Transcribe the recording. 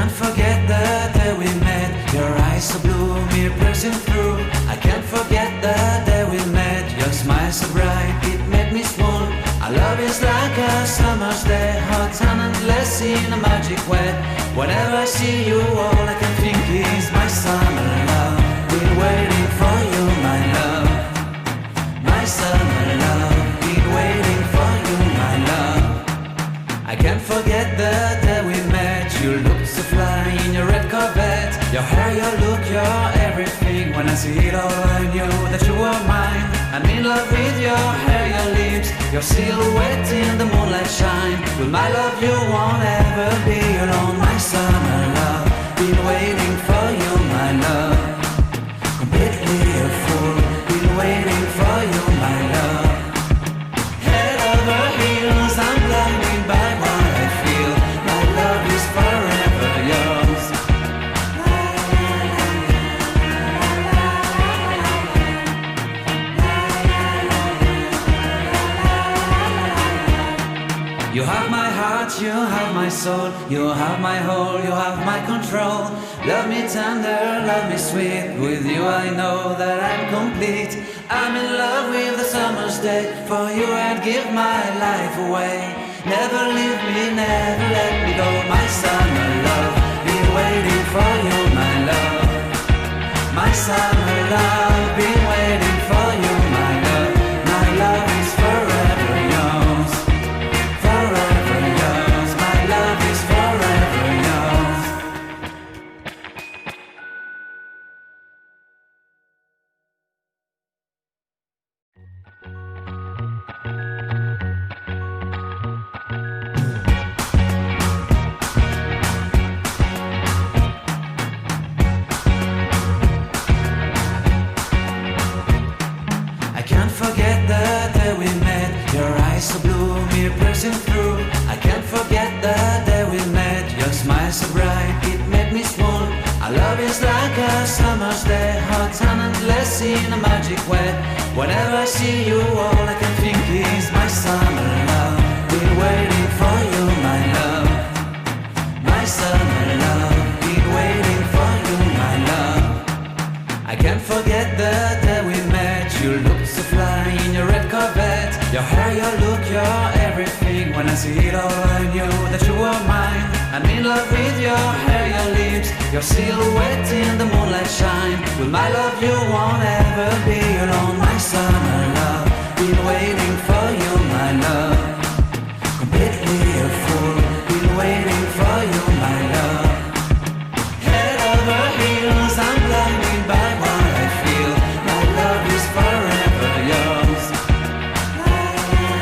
can't forget the day we met. Your eyes so blue, me piercing through. I can't forget the day we met. Your smile so bright, it made me swoon. Our love is like a summer's day, hot and endless in a magic way. Whenever I see you, all I can think is my summer love. Been waiting for you, my love. My summer love. Been waiting for you, my love. I can't forget the day we met. You looked so fly in your red Corvette. Your hair, your look, your everything. When I see it all, I knew that you were mine. I'm in love with your hair, your lips, your silhouette in the moonlight shine. With my love you won't ever be alone. My summer love, been waiting for you, my love. Completely a fool, been waiting for you, my love. Head over heels, I'm blinded by what I feel. My love is forever yours. You have my heart, you have my soul. You have my whole, you have my control. Love me tender, love me sweet. With you I know that I'm complete. I'm in love with the summer's day. For you I'd give my life away. Never leave me, never let me go. My summer love, been waiting for you, my love. My summer love, been waiting for you, my love. My love is forever yours. Forever yours. My love is forever yours. I can't forget the day we met. Your eyes so blue, me piercing through. I can't forget the day we met. Your smile so bright, it made me swoon. Our love is like a summer's day, hot and endless in a magic way. Whenever I see you, all I can think is my summer love. Been waiting for you, my love. My summer love. Been waiting for you, my love. I can't forget the day we met. You looked so fly in your red Corvette. Your hair, your look, your everything. When I see it all, I knew that you were mine. I'm in love with your hair, your lips, your silhouette in the moonlight shine. With my love you won't ever be